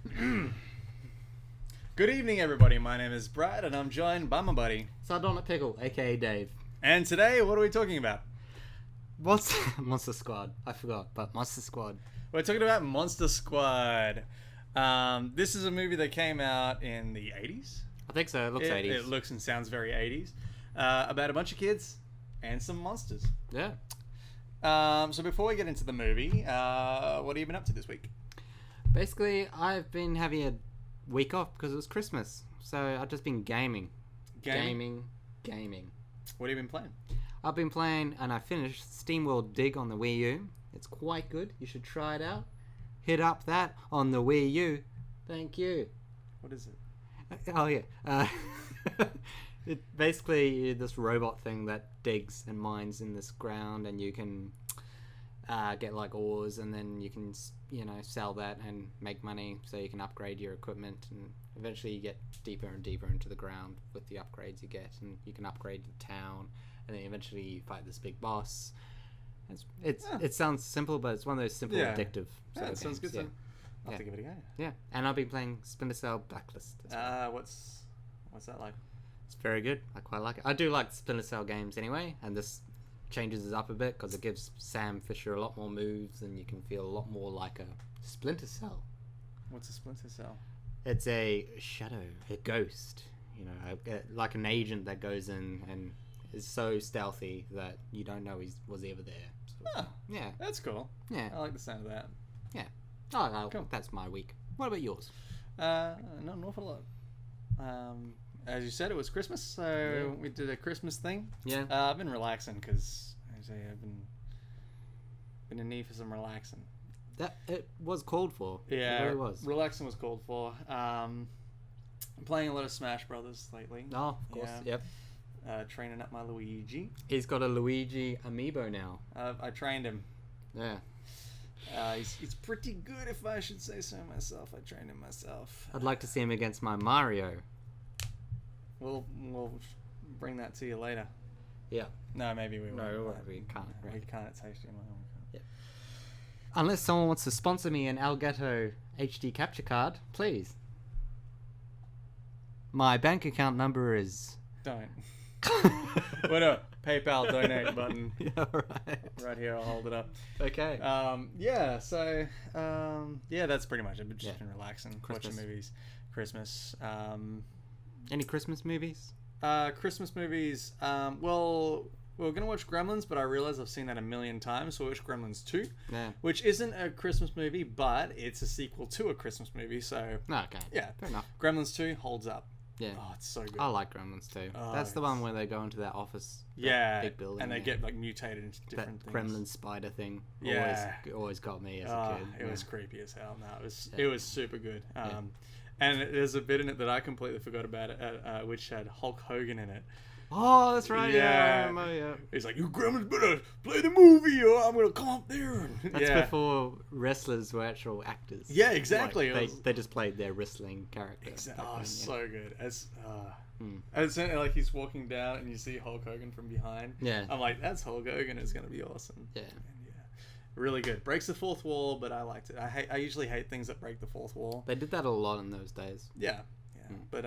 Good evening, everybody. My name is Brad, and I'm joined by my buddy. Sardonic Pickle, aka Dave. And today, what are we talking about? What's Monster Squad? I forgot, but Monster Squad. We're talking about Monster Squad. This is a movie that came out in the 80s. I think so. It looks 80s. It looks and sounds very 80s. About a bunch of kids and some monsters. Yeah. So before we get into the movie, what have you been up to this week? Basically, I've been having a week off because it was Christmas. So I've just been gaming. Gaming. What have you been playing? I've been playing, and I finished SteamWorld Dig on the Wii U. It's quite good. You should try it out. Hit up that on the Wii U. Thank you. What is it? Oh, yeah. It basically this robot thing that digs and mines in this ground, and you can get like ores, and then you can sell that and make money, so you can upgrade your equipment, and eventually you get deeper and deeper into the ground with the upgrades you get, and you can upgrade the town, and then eventually you fight this big boss. It sounds simple, but it's one of those simple addictive. Yeah, it sounds good. Yeah. I'll have to give it a go. Yeah, and I've been playing Splinter Cell Blacklist. What's that like? It's very good. I quite like it. I do like Splinter Cell games anyway, and this changes it up a bit because it gives Sam Fisher a lot more moves, and you can feel a lot more like a Splinter Cell. What's a Splinter Cell? It's a shadow, a ghost, like an agent that goes in and is so stealthy that you don't know he was ever there. So, yeah. That's cool. Yeah. I like the sound of that. Yeah. Oh, Cool. That's my week. What about yours? Not an awful lot. As you said, it was Christmas, so we did a Christmas thing. Yeah. I've been relaxing because I've been in need for some relaxing. That it was called for. Yeah, it really was. Relaxing was called for. I'm playing a lot of Smash Brothers lately. Oh, of course. Yeah. Yep. Training up my Luigi. He's got a Luigi amiibo now. I trained him. Yeah. He's pretty good, if I should say so myself. I trained him myself. I'd like to see him against my Mario. We'll bring that to you later. Yeah. No, maybe we won't. No, we can't. We Right. can't taste him. Yeah. Unless someone wants to sponsor me an Elgato HD capture card, please. My bank account number is... Don't. What a PayPal donate button. Yeah, right. Right here, I'll hold it up. Okay. That's pretty much it. I've just been relaxing, Christmas. watching movies. Christmas. Any Christmas movies? Christmas movies. Well, we were going to watch Gremlins, but I realized I've seen that a million times, so we watched Gremlins 2, Yeah. which isn't a Christmas movie, but it's a sequel to a Christmas movie, so Okay. yeah. Fair enough. Gremlins 2 holds up. Yeah. Oh, it's so good. I like Gremlins too. Oh, That's the one where they go into that office. That Yeah, big building. and they yeah. get like mutated into that different things. Gremlin spider thing. Yeah. Always got me as a kid. It was creepy as hell. No, Yeah. it was super good. And there's a bit in it that I completely forgot about it, which had Hulk Hogan in it. Oh, that's right. Yeah. Yeah. I remember, yeah. He's like, "You gremlins better play the movie, or I'm gonna come up there." That's before wrestlers were actual actors. Yeah, exactly. Like, they just played their wrestling character. Exactly. back Oh, then, so good. As like he's walking down and you see Hulk Hogan from behind. Yeah. I'm like, that's Hulk Hogan. It's gonna be awesome. Yeah. And really good. Breaks the fourth wall, but I liked it. I usually hate things that break the fourth wall. They did that a lot in those days. Yeah. But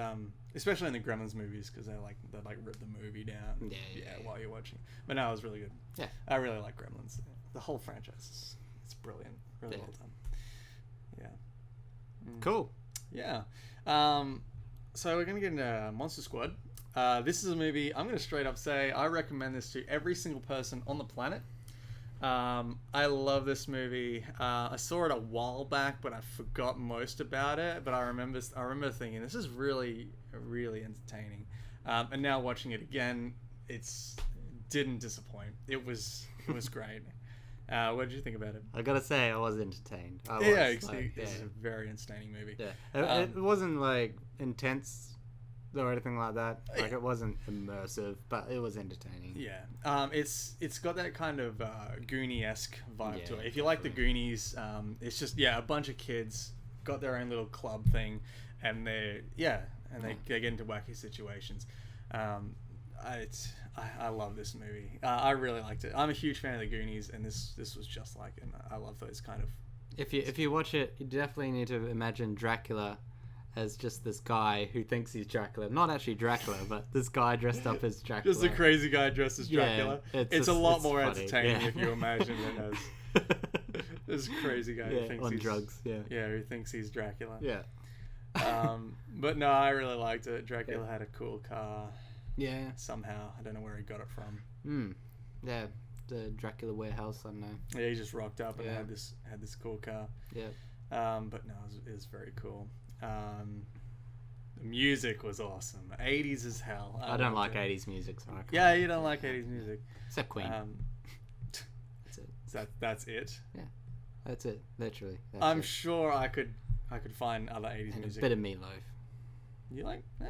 especially in the Gremlins movies, because they rip the movie down. Yeah. While you're watching. But no, it was really good. Yeah. I really like Gremlins. The whole franchise it's brilliant. Really well done. Yeah. Cool. Yeah. So we're gonna get into Monster Squad. This is a movie I'm gonna straight up say I recommend this to every single person on the planet. I love this movie. I saw it a while back, but I forgot most about it. But I remember thinking this is really, really entertaining. And now watching it again, didn't disappoint. It was great. What did you think about it? I gotta say, I was entertained. It's a very entertaining movie. Yeah. It wasn't like intense or anything like that. Like, it wasn't immersive, but it was entertaining. Yeah. It's got that kind of Goonie-esque vibe to it. If you like the Goonies, it's just a bunch of kids got their own little club thing, and they get into wacky situations. I love this movie. I really liked it. I'm a huge fan of the Goonies, and this was just like it. I love those kind of If you watch it, you definitely need to imagine Dracula as just this guy who thinks he's Dracula. Not actually Dracula, but this guy dressed up as Dracula. Just a crazy guy dressed as Dracula. Yeah, it's a lot more funny. entertaining Yeah. if you imagine it as this crazy guy who thinks on he's drugs. Yeah. who thinks he's Dracula. Yeah. But no, I really liked it. Dracula had a cool car. Yeah. Somehow, I don't know where he got it from. Yeah. The Dracula warehouse. I don't know. Yeah, he just rocked up and Yeah. had this cool car. Yeah. But no, it was very cool. The music was awesome. 80s as hell. I don't like loved it. 80s music, so I can't. Yeah, you don't like 80s music. Except Queen. That's it. That's it. Yeah. That's it. Literally. That's I'm it. sure I could find other 80s And a music. bit of Meatloaf. You like? Yeah.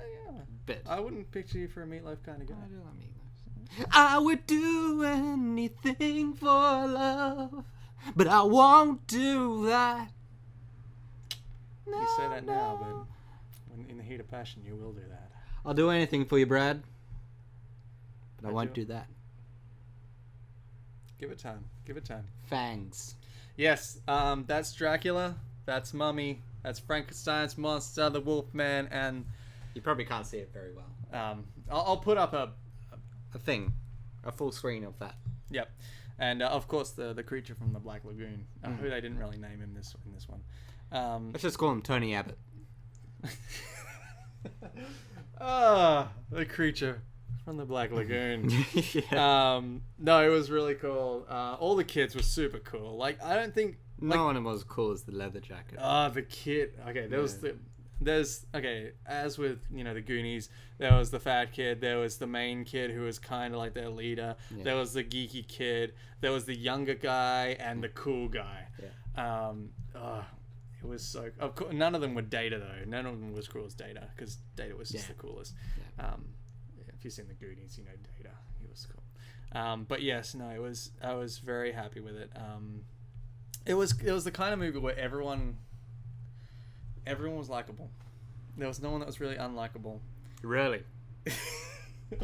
Bit. I wouldn't picture you for a Meatloaf kind of guy. I do like Meatloaf. I would do anything for love, but I won't do that. No, You say that now, no. but when in the heat of passion, you will do that. I'll do anything for you, Brad, but I Would won't you? do that. Give it time. Give it time. Fangs. Yes, that's Dracula. That's Mummy. That's Frankenstein's monster, the Wolfman, and You probably can't see it very well. I'll put up a full screen of that. yep, and of course the creature from the Black Lagoon, who they didn't really name in this one. Let's just call him Tony Abbott. The creature from the Black Lagoon. Yeah. No, it was really cool. All the kids were super cool. Like, I don't think No one was as cool as the leather jacket. the kid. Okay, Yeah. there's as with the Goonies, there was the fat kid, there was the main kid who was kind of like their leader, Yeah. there was the geeky kid, there was the younger guy, and the cool guy. Yeah. It was so. Of course, none of them were Data though. None of them was cool as Data because Data was just Yeah. the coolest. Yeah. If you've seen the Goonies, you know Data. He was cool. But yes, no, I was very happy with it. It was the kind of movie where everyone was likable. There was no one that was really unlikable. Really?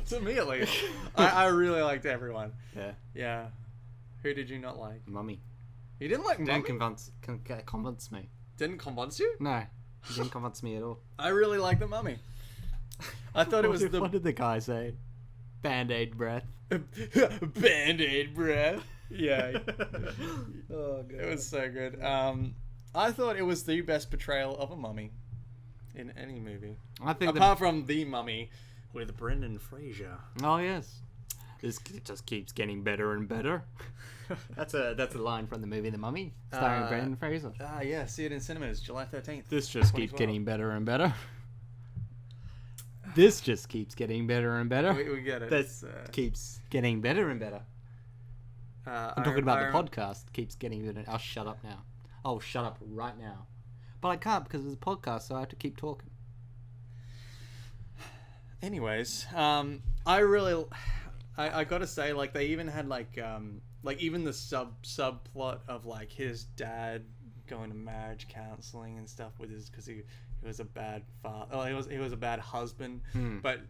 To me, at least, I really liked everyone. Yeah. Yeah. Who did you not like? Mummy. You didn't like Mummy? Didn't convince me. Didn't convince you? No. He didn't convince me at all. I really liked the Mummy. I thought it was What did the guy say? Band-Aid breath. Band-Aid breath. Yeah. Oh, God. It was so good. I thought it was the best portrayal of a mummy in any movie. I think Apart from The Mummy with Brendan Fraser. Oh, yes. This just keeps getting better and better. That's a line from the movie The Mummy, starring Brendan Fraser. Yeah, see it in cinemas July 13th. This just keeps 2012. getting better and better. This just keeps getting better and better. We get it. This keeps getting better and better. I'm talking about the podcast. Keeps getting better. I'll shut up now. I'll shut up right now. But I can't because it's a podcast, so I have to keep talking. Anyways, I gotta say, like, they even had like even the subplot of like his dad going to marriage counseling and stuff with his because he was a bad father. Oh, he was a bad husband, but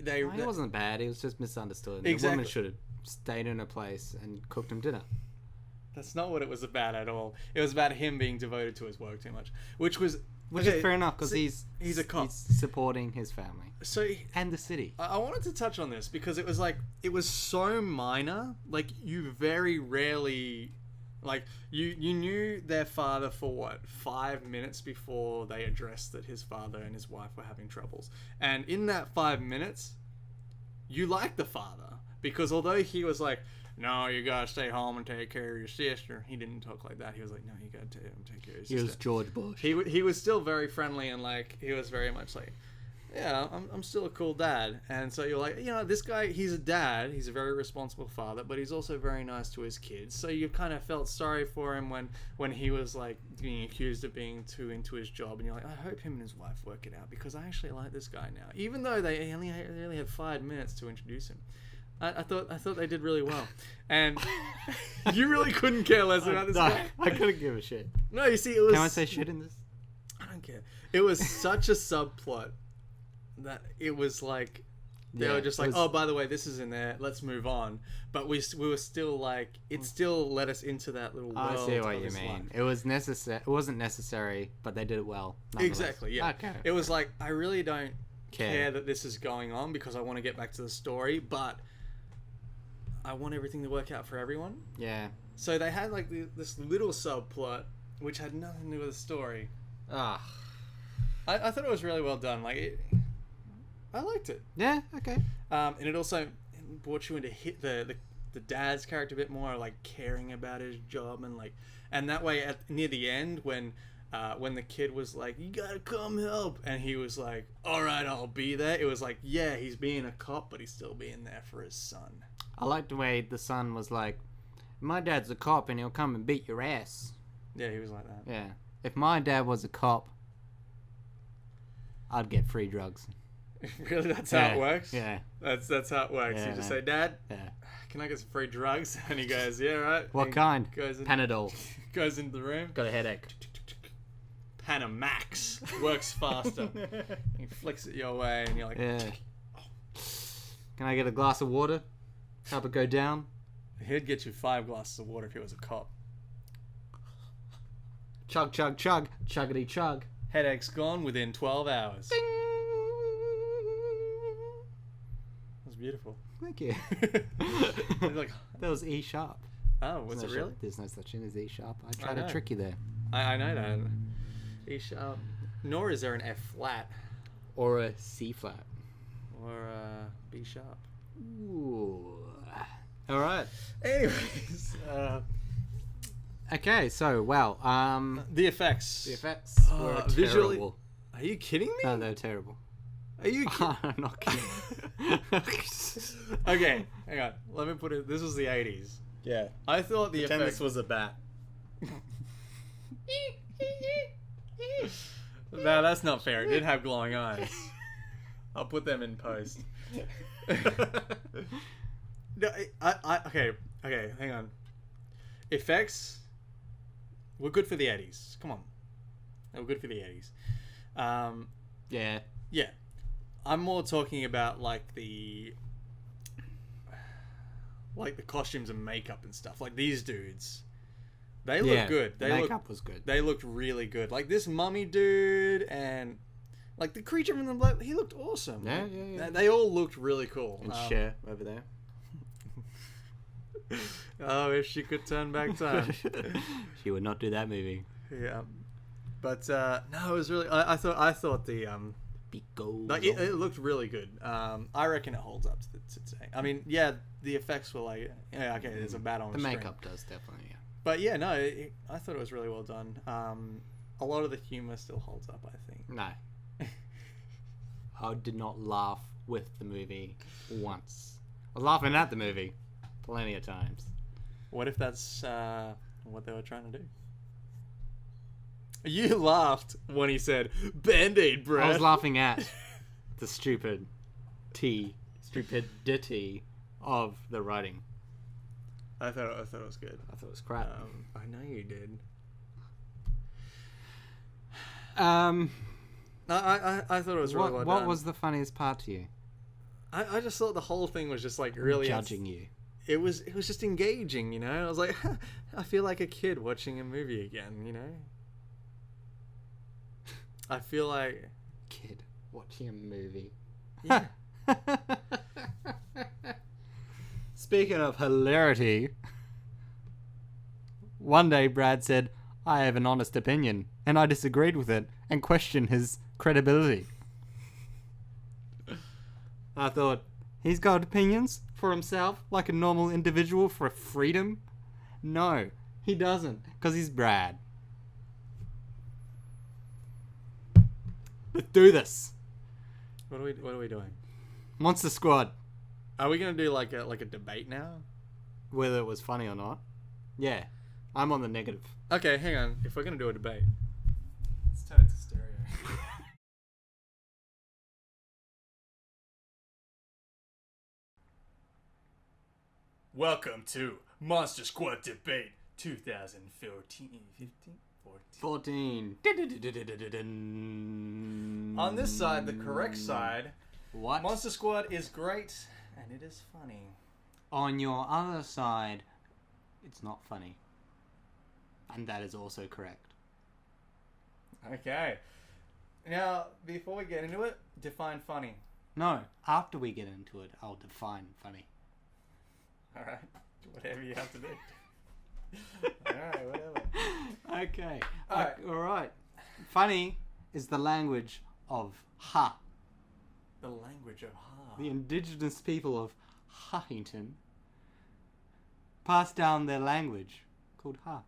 He wasn't bad. He was just misunderstood. Exactly. The woman should have stayed in her place and cooked him dinner. That's not what it was about at all. It was about him being devoted to his work too much, which is fair enough because he's a cop. He's supporting his family and the city. I wanted to touch on this because it was so minor. Like, you very rarely, like, you knew their father for what, 5 minutes before they addressed that his father and his wife were having troubles, and in that 5 minutes, you liked the father because although he was like, no, you gotta stay home and take care of your sister. He didn't talk like that. He was like, no, you gotta take care of your sister. He was George Bush. He was still very friendly and like he was very much like, yeah, I'm still a cool dad. And so you're like, this guy, he's a dad. He's a very responsible father, but he's also very nice to his kids. So you kind of felt sorry for him when he was like being accused of being too into his job. And you're like, I hope him and his wife work it out because I actually like this guy now, even though they only had 5 minutes to introduce him. I thought they did really well, and you really couldn't care less about this guy. I couldn't give a shit. No, you see, it was. Can I say shit in this? I don't care. It was such a subplot that it was like They Yeah, were just it like, was- oh, by the way, this is in there. Let's move on. But we were still like, it still led us into that little world. I see what of you his mean. life. It was necessary. It wasn't necessary, but they did it well. nonetheless. Exactly, yeah. Okay. It was like, I really don't Care. care that this is going on because I want to get back to the story, but I want everything to work out for everyone. Yeah. So they had like this little subplot which had nothing to do with the story. Ah. I thought it was really well done. I liked it. Yeah. Okay. And it also brought you into the dad's character a bit more, like caring about his job and that way near the end when the kid was like, you gotta come help, and he was like, all right, I'll be there. It was like, yeah, he's being a cop, but he's still being there for his son. I liked the way the son was like, my dad's a cop and he'll come and beat your ass. Yeah, he was like that. Yeah. If my dad was a cop, I'd get free drugs. Really, that's how Yeah, it works. Yeah. That's how it works. Yeah, You just man. say, Dad, Yeah. can I get some free drugs? And he goes, yeah, right. What And kind? Goes in, Panadol. goes into the room. Got a headache. Panamax works faster. He flicks it your way, and you're like, Yeah. Can I get a glass of water? Help it go down? he'd get you 5 glasses of water if he was a cop. Chug, chug, chug. Chuggity chug. Headache's gone within 12 hours. Ding! That's beautiful. Thank you. Like, That was E sharp. oh, was it really? There's no such thing as E sharp. I I tried to know. trick you there. I know that. E sharp. Nor is there an F flat Or a C flat. or a B sharp. Ooh. All right. Anyways, Okay, so the effects. the effects Oh, were visually- terrible. Are you kidding me? No, they're terrible. Are you kidding? I'm not kidding. Okay, hang on. Let me put it. This was the 80s. Yeah. I thought the Pretend effects. this was a bat. No, that's not fair. It did have glowing eyes. I'll put them in post. No, okay, hang on. Effects were good for the 80s. Come on. They were good for the 80s. Yeah. Yeah. I'm more talking about like the costumes and makeup and stuff. Like these dudes. They look good. The makeup was good. They looked really good. Like this mummy dude and like the creature from the black, he looked awesome. Yeah, yeah, yeah. They all looked really cool. And Cher over there. Oh, if she could turn back time. She would not do that movie. Yeah. But no, it was really. I thought the Be gold. like it looked really good. I reckon it holds up to today. I mean, yeah, the effects were like, yeah, okay, there's a bat on the screen. makeup does definitely. Yeah. But yeah, no, I thought it was really well done. A lot of the humor still holds up, I think. No. I did not laugh with the movie once. I was laughing at the movie plenty of times. What if that's what they were trying to do? You laughed when he said Band-Aid breath. I was laughing at the stupidity of the writing. I thought it was good. I thought it was crap. I know you did. I thought it was really well what done. was the funniest part to you? I just thought the whole thing was just like really Judging you. It was just engaging, you know. I was like, I feel like a kid watching a movie again, you know. I feel like Kid watching a movie. yeah. Speaking of hilarity, one day Brad said, I have an honest opinion, and I disagreed with it and questioned his credibility. I thought, he's got opinions for himself like a normal individual for freedom? No, he doesn't, because he's Brad. Let's do this. What are we doing? Monster Squad. Are we gonna do like a debate now? Whether it was funny or not. Yeah, I'm on the negative. Okay, hang on. If we're gonna do a debate, let's turn it to stereo. Welcome to Monster Squad Debate 2014, 15, 14. 14. On this side, the correct side, What? Monster Squad is great, and it is funny. On your other side, it's not funny. And that is also correct. Okay. Now, before we get into it, define funny. No, after we get into it, I'll define funny. Alright. Whatever you have to do. Alright, whatever. Okay. Alright. Alright. Funny is the language of Ha. The language of Ha. The indigenous people of Huntington passed down their language called Ha.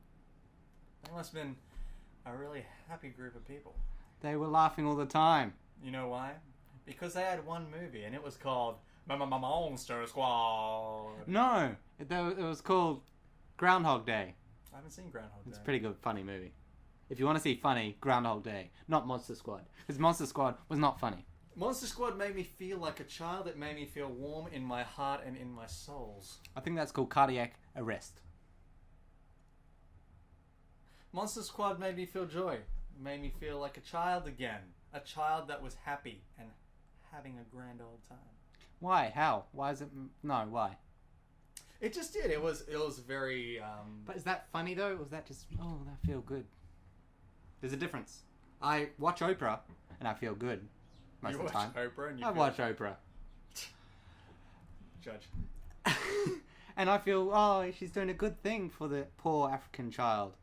They must have been a really happy group of people. They were laughing all the time. You know why? Because they had one movie, and it was called Monster Squad. No, it was called Groundhog Day. I haven't seen Groundhog Day. It's a pretty good, funny movie. If you want to see funny, Groundhog Day, not Monster Squad. Because Monster Squad was not funny. Monster Squad made me feel like a child. It made me feel warm in my heart and in my souls. I think that's called cardiac arrest. Monster Squad made me feel joy. It made me feel like a child again. A child that was happy and having a grand old time. Why? How? Why is it... No, why? It just did. It was very... But is that funny though? Or was that just... Oh, that feel good? There's a difference. I watch Oprah and I feel good most of the time. Oprah and you I watch Oprah. Judge. And I feel, oh, she's doing a good thing for the poor African child.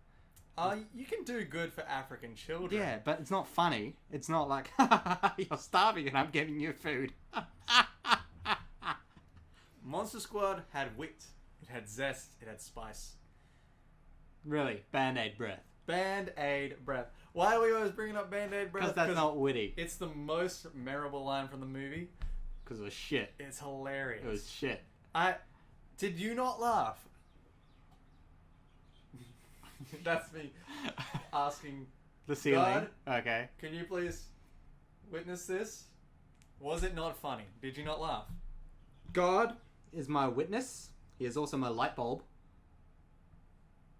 You can do good for African children. Yeah, but it's not funny. It's not like, you're starving and I'm giving you food. Monster Squad had wit. It had zest. It had spice. Really? Band-Aid breath. Band-Aid breath. Why are we always bringing up Band-Aid breath? Because that's not witty. It's the most memorable line from the movie. Because it was shit. It's hilarious. It was shit. Did you not laugh? That's me asking The ceiling. God, Okay. can you please witness this? Was it not funny? Did you not laugh? God is my witness. He is also my light bulb.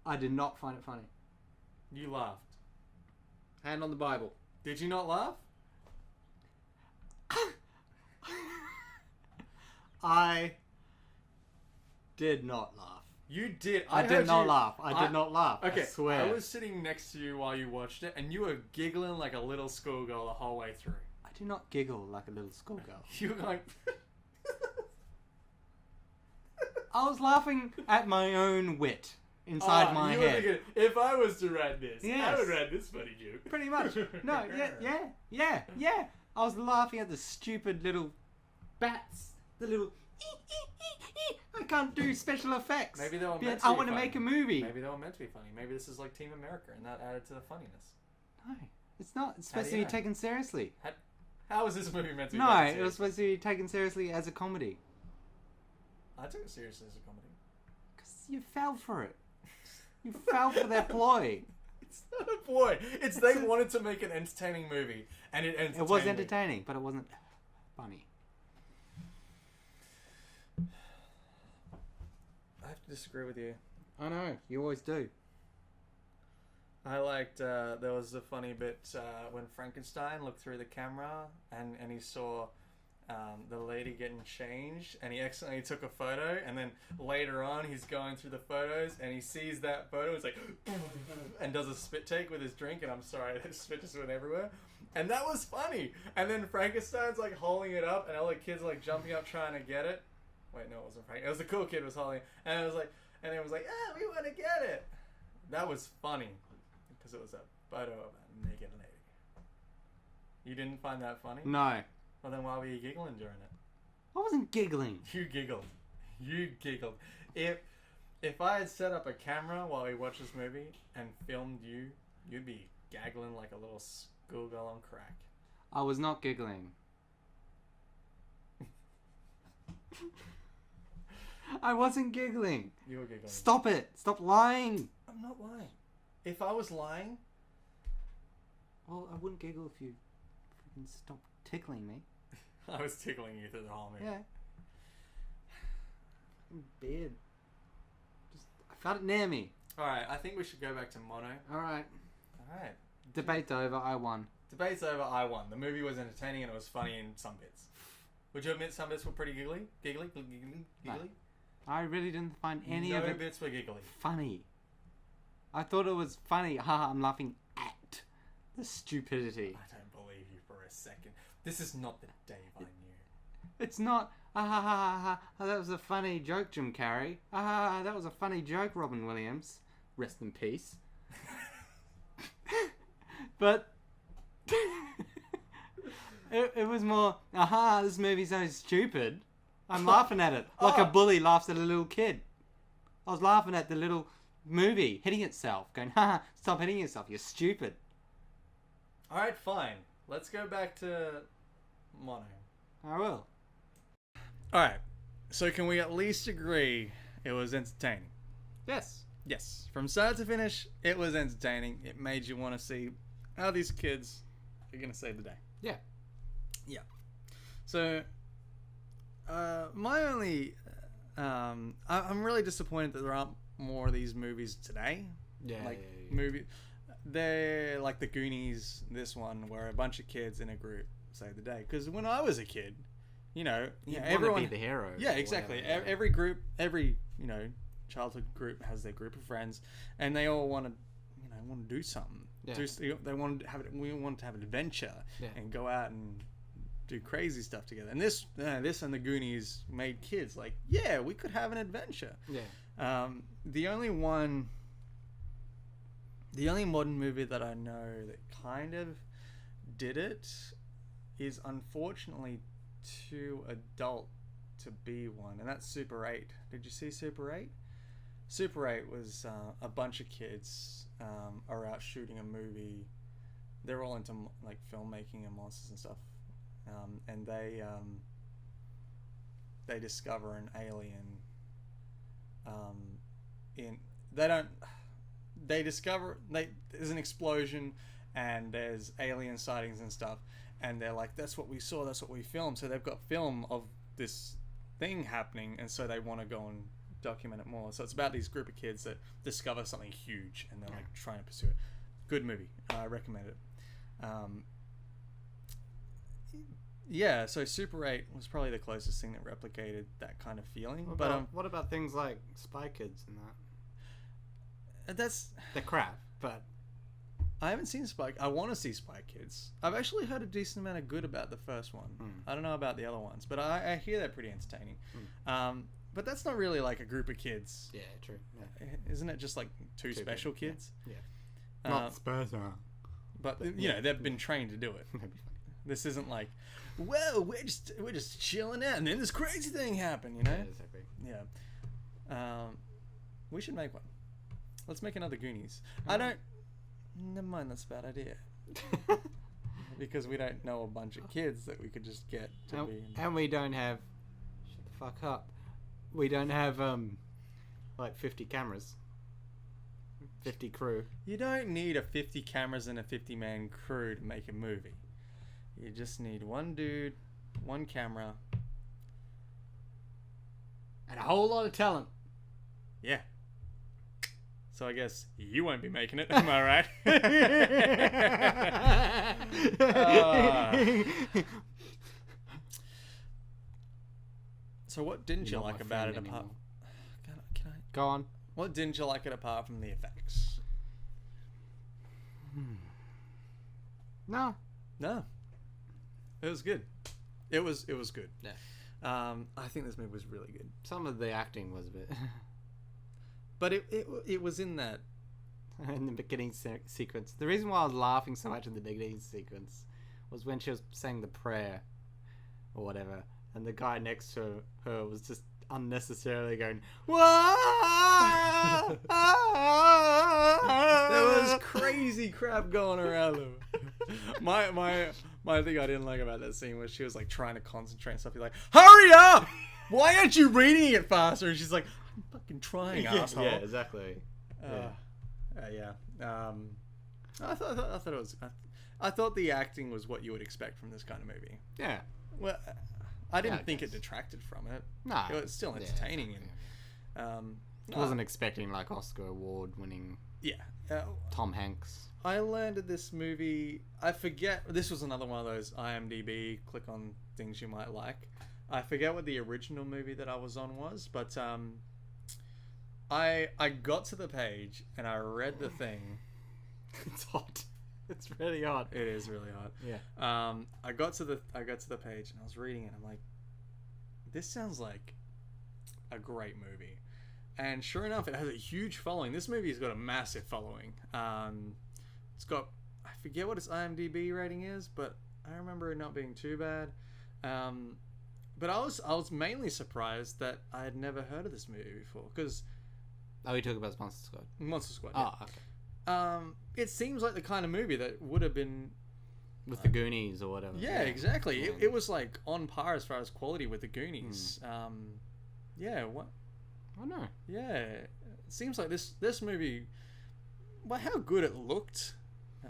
I did not find it funny. You laughed. Hand on the Bible. Did you not laugh? I did not laugh. You did. I did not laugh. I did not laugh. Okay, I swear. I was sitting next to you while you watched it, and you were giggling like a little schoolgirl the whole way through. I do not giggle like a little schoolgirl. You were going... I was laughing at my own wit inside my you were head. thinking, if I was to write this, I Yes. would write this funny joke. Pretty much. No, yeah. I was laughing at the stupid little bats. The little... I can't do special effects. Maybe they were meant Yet to I be want to funny. make a movie. Maybe they were meant to be funny. Maybe this is like Team America, and that added to the funniness. No, it's not. It's supposed do to you be know? taken seriously. How is this movie meant to be No, taken it was seriously? supposed to be taken seriously as a comedy. I took it seriously as a comedy. Because you fell for it. You fell for their ploy. It's not a boy. It's they wanted to make an entertaining movie, and it entertained It was me. entertaining, but it wasn't funny. I have to disagree with you. I know, you always do. I liked, there was a funny bit when Frankenstein looked through the camera and he saw the lady getting changed, and he accidentally took a photo, and then later on he's going through the photos and he sees that photo, it's like, and does a spit take with his drink, and I'm sorry, the spit just went everywhere. And that was funny. And then Frankenstein's like holding it up, and all the kids are like jumping up trying to get it. Wait, no, it wasn't Frank. It was the cool kid was holding it, and it was like, ah, we want to get it. That was funny. Because it was a photo of a naked lady. You didn't find that funny? No. Well, then why were you giggling during it? I wasn't giggling. You giggled. You giggled. If I had set up a camera while we watched this movie and filmed you, you'd be gaggling like a little schoolgirl on crack. I was not giggling. I wasn't giggling. You were giggling. Stop it. Stop lying. I'm not lying. If I was lying... Well, I wouldn't giggle if you freaking stopped tickling me. I was tickling you through the whole movie. Yeah. Beard. I felt it near me. Alright, I think we should go back to Mono. Alright. Alright. Debate's over. I won. Debate's over, I won. The movie was entertaining and it was funny in some bits. Would you admit some bits were pretty giggly? Giggly? No. I really didn't find any of No it bits were giggly. funny. I thought it was funny. Haha, I'm laughing at the stupidity. I don't believe you for a second. This is not the Dave I knew. It's not. Ah, ha, ha, ha, ha. That was a funny joke, Jim Carrey. Ah, that was a funny joke, Robin Williams. Rest in peace. But it was more, aha, this movie's so stupid. I'm laughing at it. Like a bully laughs at a little kid. I was laughing at the little movie hitting itself, going, haha, stop hitting yourself, you're stupid. Alright, fine. Let's go back to Mono. I will. Alright, so can we at least agree it was entertaining? Yes. Yes. From start to finish, it was entertaining. It made you want to see how these kids are going to save the day. Yeah. Yeah. So, my only... I'm really disappointed that there aren't more of these movies today. Yeah. Movie... They're like the Goonies, this one, where a bunch of kids in a group save the day. Because when I was a kid, everyone... be the hero. Yeah, exactly. Whatever, yeah. Every group, childhood group has their group of friends, and they all want to do something. Yeah. They want to have it. We want to have an adventure and go out and do crazy stuff together. And this and the Goonies made kids like, yeah, we could have an adventure. Yeah. The only modern movie that I know that kind of did it is unfortunately too adult to be one, and that's Super 8. Did you see Super 8? Super 8 was a bunch of kids are out shooting a movie. They're all into like filmmaking and monsters and stuff, and they discover an alien. There's an explosion and there's alien sightings and stuff, and they're like, that's what we saw, that's what we filmed. So they've got film of this thing happening, and so they want to go and document it more. So it's about these group of kids that discover something huge and they're like trying to pursue it. Good movie. I recommend it. So Super 8 was probably the closest thing that replicated that kind of feeling. What about things like Spy Kids and that? They're crap, but I haven't seen Spy. I want to see Spy Kids. I've actually heard a decent amount of good about the first one. I don't know about the other ones, but I hear they're pretty entertaining. But that's not really like a group of kids. Yeah, true. Yeah. Isn't it just like two special kids? Yeah. Not special. But they've been trained to do it. This isn't like, well, we're just chilling out, and then this crazy thing happened. Yeah, exactly. Yeah. We should make one. Let's make another Goonies. Never mind, that's a bad idea. Because we don't know a bunch of kids that we could just get to be. And we don't have. Shut the fuck up. We don't have 50 cameras. 50 crew. You don't need a 50 cameras and a 50-man crew to make a movie. You just need one dude, one camera, and a whole lot of talent. Yeah. So I guess you won't be making it, am I right? So what didn't you like about it apart? Can I go on? What didn't you like it apart from the effects? No. It was good. It was good. Yeah. I think this movie was really good. Some of the acting was a bit. But it was in that. In the beginning sequence. The reason why I was laughing so much in the beginning sequence was when she was saying the prayer or whatever, and the guy next to her was just unnecessarily going, "Whoa!" There was crazy crap going around them. My thing I didn't like about that scene was she was like trying to concentrate and stuff. He's like, "Hurry up! Why aren't you reading it faster?" And she's like, "I'm fucking trying, asshole." Yeah, exactly. Yeah. I thought it was. I thought the acting was what you would expect from this kind of movie. Yeah. Well, I didn't think it detracted from it. No, it was still entertaining, I wasn't expecting like Oscar award winning. Yeah. Tom Hanks. I landed this movie. I forget. This was another one of those IMDb click on things you might like. I forget what the original movie that I was on was, but I got to the page and I read the thing. It's hot. It's really hot. It is really hot. Yeah. I got to the page and I was reading it. I'm like, this sounds like a great movie. And sure enough, it has a huge following. This movie's got a massive following. It's got, I forget what its IMDb rating is, but I remember it not being too bad. But I was mainly surprised that I had never heard of this movie before, because Oh, we talk about Monster Squad. Monster Squad. Oh, okay. It seems like the kind of movie that would have been With the Goonies or whatever. yeah, exactly. It was like on par as far as quality with the Goonies. Yeah, what? Oh no. Yeah, it seems like this movie. Well, how good it looked.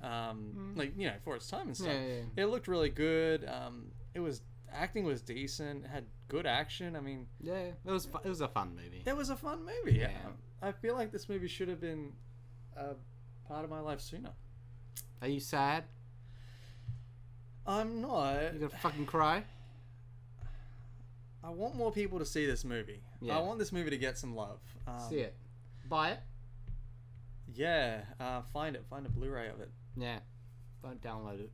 Like, you know, for its time and stuff. Yeah. It looked really good. It was acting was decent. It had good action. I mean, Yeah, it was a fun movie. it was a fun movie. Yeah. I feel like this movie should have been a part of my life sooner. Are you sad? I'm not. You gonna fucking cry? I want more people to see this movie. Yeah. I want this movie to get some love. See it. Buy it. Yeah, find it. Find a Blu-ray of it. Yeah. Don't download it.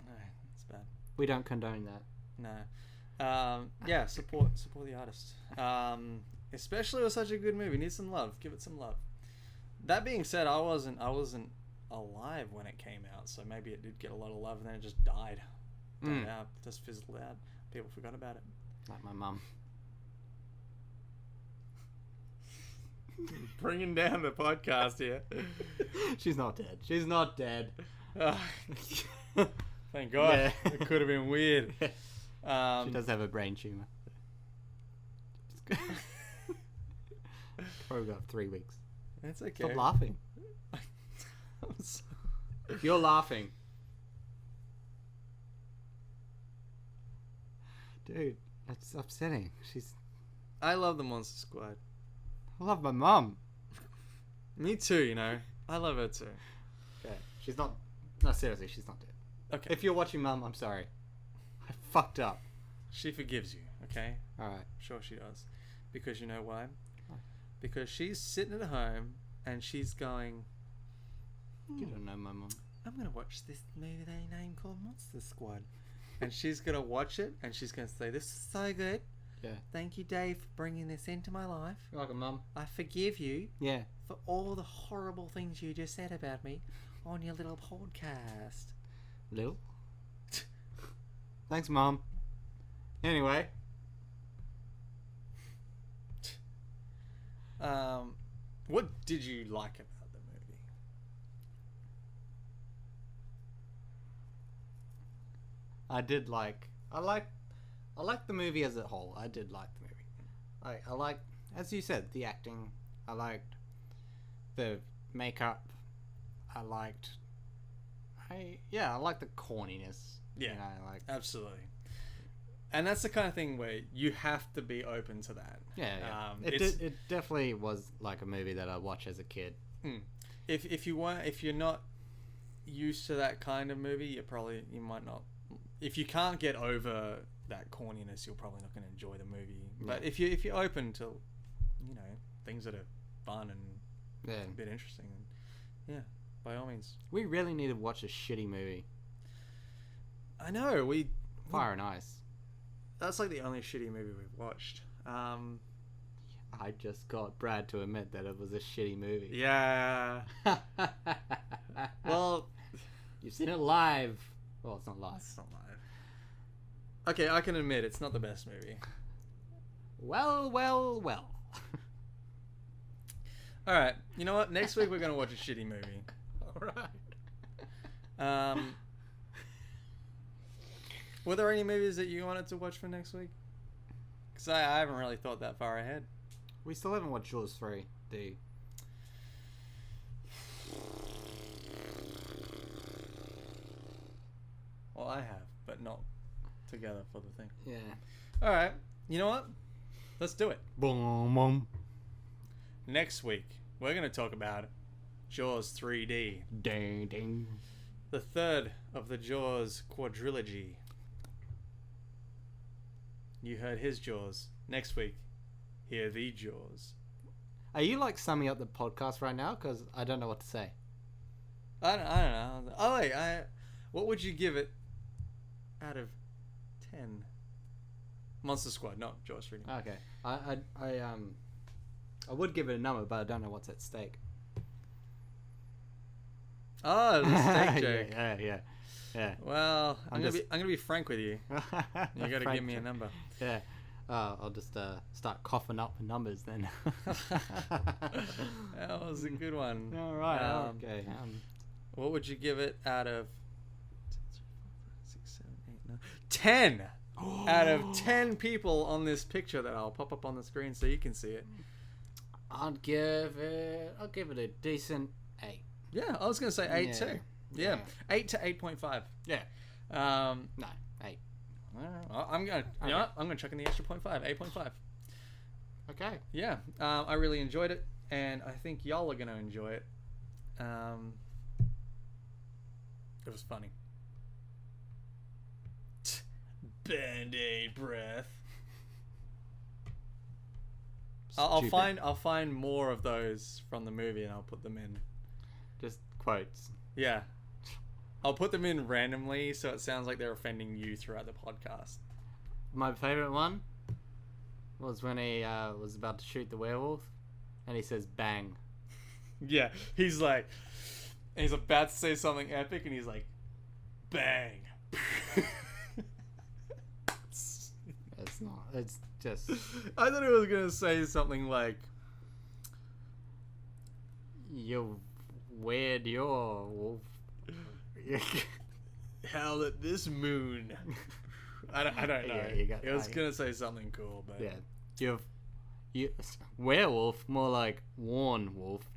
No, it's bad. We don't condone that. No. Yeah, support the artist. Especially with such a good movie. Need some love. Give it some love. That being said, I wasn't alive when it came out, so maybe it did get a lot of love and then it just died. Died out. Just fizzled out. People forgot about it. Like my mum. Bringing down the podcast here. She's not dead. She's not dead. Thank God. Yeah. It could have been weird. She does have a brain tumor. Probably got 3 weeks. It's okay. Stop laughing. You're laughing. Dude, that's upsetting. I love the Monster Squad. I love my mum. Me too, you know. I love her too. Okay. She's not... No, seriously, she's not dead. Okay. If you're watching, Mum, I'm sorry. I fucked up. She forgives you, okay? Alright. I'm sure she does. Because you know why? Why? Because she's sitting at home and she's going, You don't know my mum. I'm going to watch this movie they named called Monster Squad. And she's going to watch it and she's going to say, this is so good. Yeah. Thank you, Dave, for bringing this into my life. You're like a mum. I forgive you Yeah. for all the horrible things you just said about me on your little podcast. Little? Thanks, Mum. Anyway. What did you like about the movie? I like the movie as a whole. I did like the movie. I like, as you said, the acting. I liked the makeup. I liked the corniness. Yeah. You know, like, Absolutely. And that's the kind of thing where you have to be open to that. yeah. It definitely was like a movie that I watched as a kid. If you're not used to that kind of movie, you might not. If you can't get over that corniness, you're probably not going to enjoy the movie. But if you're open to, you know, things that are fun and a bit interesting, yeah, by all means. We really need to watch a shitty movie. I know Fire and Ice. That's like the only shitty movie we've watched. I just got Brad to admit that it was a shitty movie. Yeah. Well, you've seen it live. Well, it's not live. It's not live. Okay, I can admit it's not the best movie. Well. Alright, you know what? Next week we're going to watch a shitty movie. Alright. Were there any movies that you wanted to watch for next week? Because I haven't really thought that far ahead. We still haven't watched Jaws 3, do you? Well, I have, but not together for the thing. Yeah. Alright, you know what? Let's do it. Boom. Next week, we're going to talk about Jaws 3D. Ding ding. The third of the Jaws quadrilogy. You heard his Jaws. Next week, hear the Jaws. Are you like summing up the podcast right now? Because I don't know what to say. I don't know. Oh wait, what would you give it out of 10? Monster Squad, not Jaws 3D. Okay. I would give it a number, but I don't know what's at stake. Oh, the steak joke. Yeah. Well, I'm gonna be frank with you. You gotta give me a number. Yeah. I'll just start coughing up the numbers then. That was a good one. All right. Okay. What would you give it out of 6, 7, 8, 9, 10? Out of 10 people on this picture that I'll pop up on the screen so you can see it. I'll give it a decent 8. Yeah, I was gonna say 8 too. Yeah. 8 to 8.5. Yeah. No, 8. I'm gonna chuck in the extra 0.5, 8.5. Okay. Yeah, I really enjoyed it, and I think y'all are gonna enjoy it. It was funny. Band-Aid breath. I'll find more of those from the movie and I'll put them in. Just quotes. Yeah. I'll put them in randomly so it sounds like they're offending you throughout the podcast. My favourite one was when he was about to shoot the werewolf and he says bang. Yeah, he's like, he's about to say something epic and he's like, bang. It's not. It's just. I thought he was gonna say something like, "You weird, your wolf." Howl at this moon. I don't know. Yeah, it was gonna say something cool, but yeah, you werewolf more like warn wolf.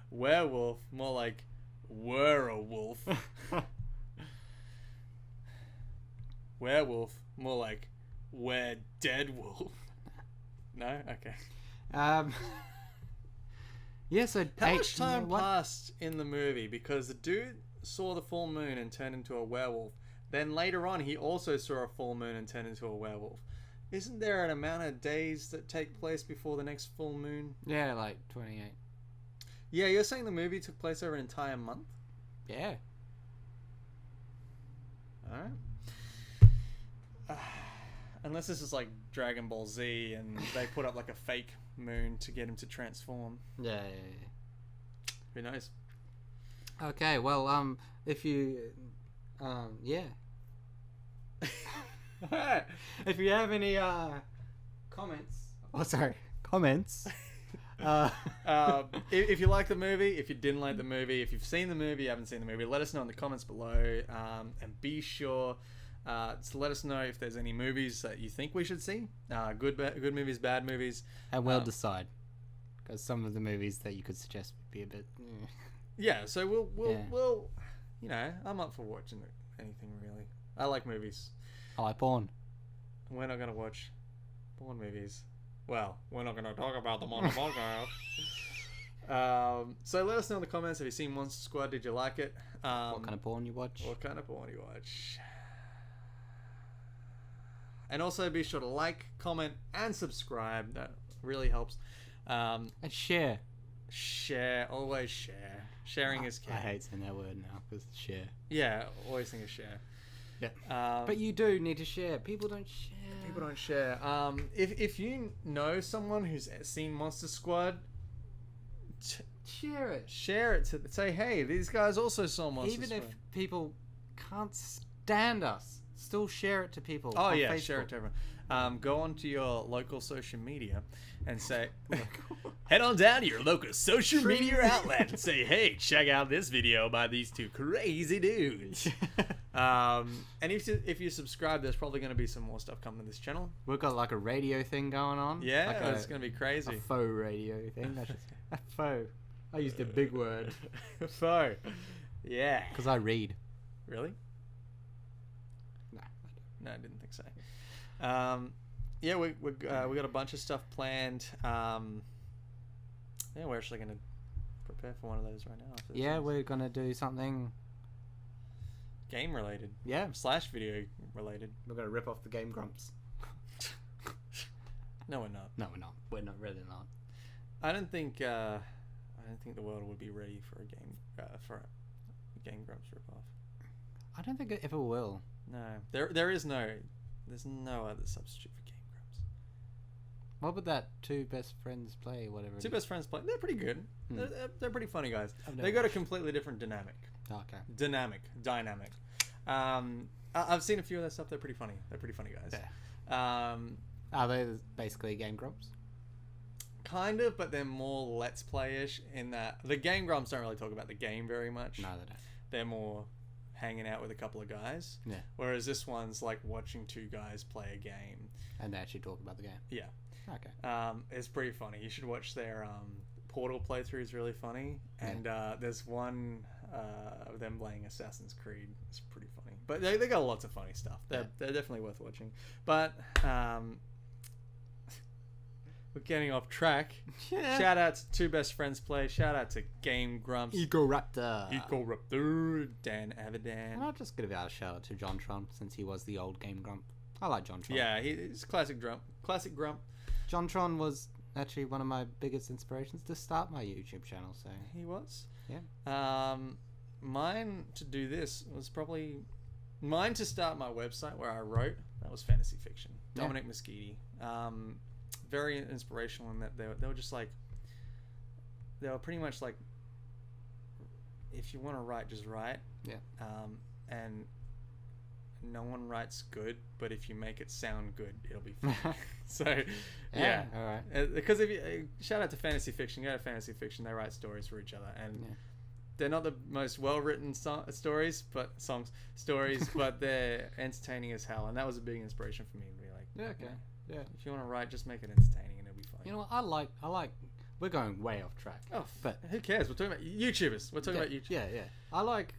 Werewolf more like were a wolf. Werewolf more like we're dead wolf. No? Okay. Yeah, so how much time passed in the movie? Because the dude saw the full moon and turned into a werewolf. Then later on, he also saw a full moon and turned into a werewolf. Isn't there an amount of days that take place before the next full moon? Yeah, like 28. Yeah, you're saying the movie took place over an entire month? Yeah. Alright. Unless this is like Dragon Ball Z and they put up like a fake moon to get him to transform. Yeah. Who knows? Okay, well, if you, yeah. If you have any, comments. Oh, sorry. Comments. If you like the movie, if you didn't like the movie, if you've seen the movie, you haven't seen the movie, let us know in the comments below. And be sure to let us know if there's any movies that you think we should see. Good movies, bad movies. And we'll decide. Because some of the movies that you could suggest would be a bit... Yeah, so we'll, you know, I'm up for watching anything really. I like movies. I like porn. We're not going to watch porn movies. Well, we're not going to talk about them on the podcast. So let us know in the comments, have you seen Monster Squad? Did you like it? What kind of porn you watch? What kind of porn you watch? And also be sure to like, comment, and subscribe. That really helps. And share. Share. Always share. Sharing is key. I hate saying that word now because share. Yeah, always think of share. Yeah. But you do need to share. People don't share. People don't share. If you know someone who's seen Monster Squad, share it. Share it to say, hey, these guys also saw Monster Squad. Even if people can't stand us, still share it to people. Oh yeah, Facebook. share it to everyone. Go onto your local social media and say, head on down to your local social media outlet and say, hey, check out this video by these two crazy dudes. And if you subscribe, there's probably going to be some more stuff coming to this channel. We've got like a radio thing going on. Yeah, like it's going to be crazy. A faux radio thing. A faux. I used a big word. Faux. Yeah. Because I read. Really? No, I don't. No, I didn't think so. Yeah, we got a bunch of stuff planned. Yeah, we're actually gonna prepare for one of those right now. After this Yeah, ends. we're gonna do something. Game related Yeah, / video related. we're gonna rip off the Game Grumps. No, we're not. No, we're not. We're not really not. I don't think the world would be ready for a Game Grumps ripoff. I don't think it ever will. No, there's no other substitute for Game Grumps. What would that two best friends play? Whatever. Two best friends play. They're pretty good. Hmm. They're pretty funny guys. I've They never got a watched. completely different dynamic. Oh, okay. Dynamic. I've seen a few of their stuff. They're pretty funny. They're pretty funny guys. Yeah. Are they basically Game Grumps? Kind of, but they're more Let's Play-ish in that the Game Grumps don't really talk about the game very much. No, they don't. They're more hanging out with a couple of guys. Yeah. Whereas this one's like watching two guys play a game. And they actually talk about the game. Yeah. Okay. It's pretty funny. You should watch their Portal playthrough. Is really funny. And there's one of them playing Assassin's Creed. It's pretty funny. But they got lots of funny stuff. They're definitely worth watching. But we're getting off track. Yeah. Shout out to Two Best Friends Play. Shout out to Game Grumps. Eco Raptor. Dan And Avidan. I'll just give a shout out to John Tron since he was the old Game Grump. I like John Tron. Yeah, he's classic Grump. Classic Grump. John Tron was actually one of my biggest inspirations to start my YouTube channel. So He was. yeah. Mine to do this was probably mine to start my website where I wrote. That was fantasy fiction. Yeah. Dominic Muschietti. Very inspirational in that they were just like they were pretty much like if you want to write, just write. Yeah. And no one writes good, but if you make it sound good, it'll be fun. So yeah. All right. Because if you shout out to fantasy fiction, go to fantasy fiction. They write stories for each other, and Yeah. they're not the most well-written stories, but but they're entertaining as hell. And that was a big inspiration for me to be like, Yeah. Okay. Yeah. if you want to write, just make it entertaining, and it'll be fun. You know what? I like. We're going way off track. Oh, but who cares? We're talking about YouTubers. We're talking about YouTube. Yeah, yeah. I like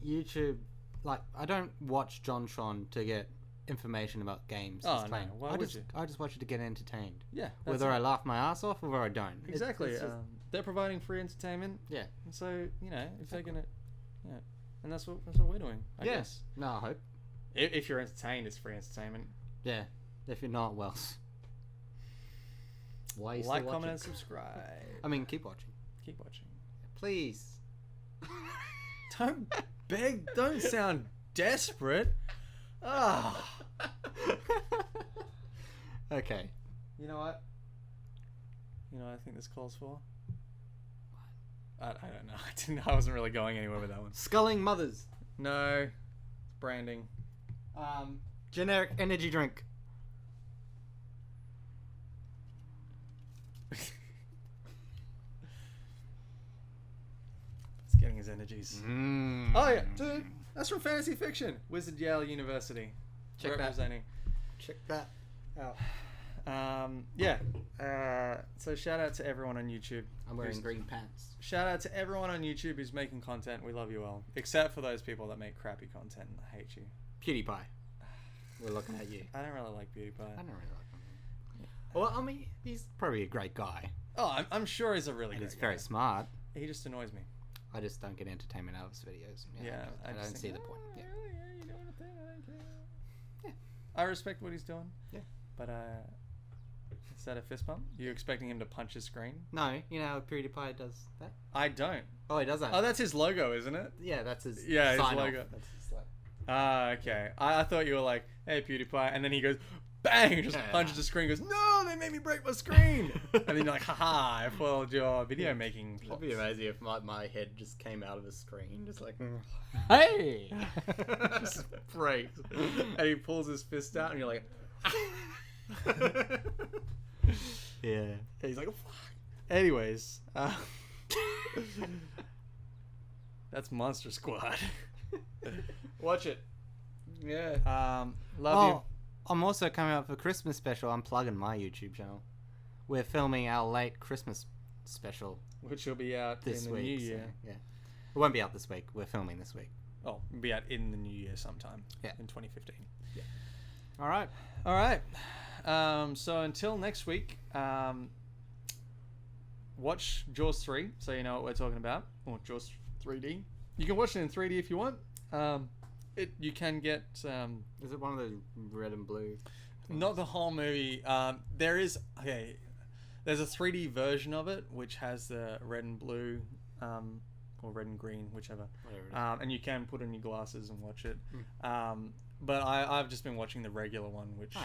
YouTube. Like, I don't watch John Tron to get information about games. Oh, he's no. playing. Why would you? I just watch it to get entertained. Yeah, Whether I laugh my ass off or I don't. exactly. It's just- They're providing free entertainment. Yeah. And so if they're Exactly. gonna, yeah, and that's what we're doing. I Yeah. guess. No, I hope. If you're entertained, it's free entertainment. Yeah. If you're not, well. Why are you Like, still comment, watching? and subscribe. I mean, keep watching. Keep watching. Please. Don't beg. Don't sound desperate. Ah. Okay. You know what? I think this calls for. I don't know. I wasn't really going anywhere with that one. Sculling mothers. No. Branding. Generic energy drink. It's getting his energies. Mm. Oh yeah, dude. That's from Fantasy Fiction. Wizard Yale University. Check that. Representing. Check that out. Yeah. So shout out to everyone on YouTube. I'm wearing green pants. Shout out to everyone on YouTube who's making content. We love you all. Except for those people that make crappy content. I hate you. PewDiePie. We're looking at you. I don't really like I PewDiePie. don't really like him. Well, I mean, he's probably a great guy. Oh, I'm sure he's a really And good he's guy. very smart. He just annoys me. I just don't get entertainment out of his videos. Yeah, I just don't think, see the "Oh, point. Yeah. really? Yeah, you're doing a thing, I don't care." Yeah. I respect what he's doing. Yeah. But is that a fist bump? You expecting him to punch his screen? No, you know how PewDiePie does that? I don't. Oh, he does that. Oh, that's his logo, isn't it? Yeah, that's his Yeah, his sign logo. off. That's his like. Ah, okay. I thought you were like, hey, PewDiePie, and then he goes, bang, just Yeah. punches the screen, goes, no, they made me break my screen. And then you're like, haha, I foiled your video making It'd plots. be amazing if my head just came out of a screen, just like, hey! Just breaks. And he pulls his fist out, and you're like, Yeah. and he's like, fuck. Anyways, that's Monster Squad. Watch it. Yeah. Love you. I'm also coming up for Christmas special. I'm plugging my YouTube channel. We're filming our late Christmas special Which will be out this in the week. new so, year. yeah. It won't be out this week. We're filming this week. Oh, it'll be out in the new year sometime. Yeah. In 2015. All right. All right. So until next week, watch Jaws 3, so you know what we're talking about, or Jaws 3D. You can watch it in 3D if you want. You can get Is it one of those red and blue things? not the whole movie. There's a 3D version of it which has the red and blue, or red and green, whichever. Whatever it is. And you can put on your glasses and watch it. But I've just been watching the regular one, which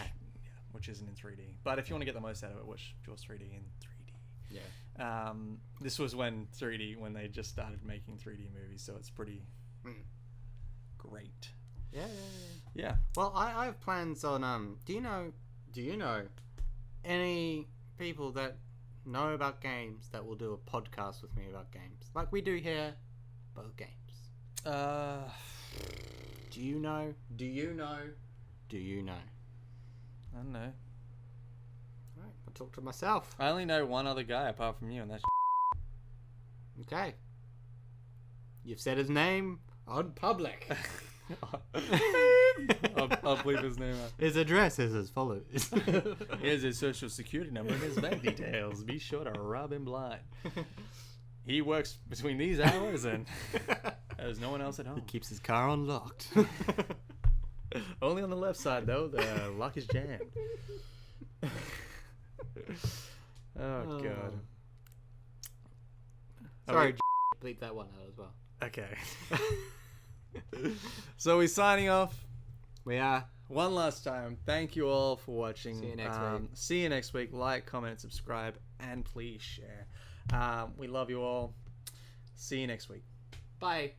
isn't in 3D. But if you want to get the most out of it, watch Jaws 3D in 3D. Yeah. This was when they just started making 3D movies, so it's pretty great. Yeah. Well, I have plans on do you know any people that know about games that will do a podcast with me about games like we do here, both games? Do you know? I don't know. Alright, I'll talk to myself. I only know one other guy apart from you, and that's Okay. You've said his name on public. I'll bleep his name out. His address is as follows. Here's his social security number and his bank details. Be sure to rob him blind. He works between these hours and there's no one else at home. He keeps his car unlocked. Only on the left side, though. The lock is jammed. Oh, God. Sorry, bleep that one out as well. Okay. So we're signing off. We are. One last time, thank you all for watching. See you next week. See you next week. Like, comment, subscribe, and please share. We love you all. See you next week. Bye.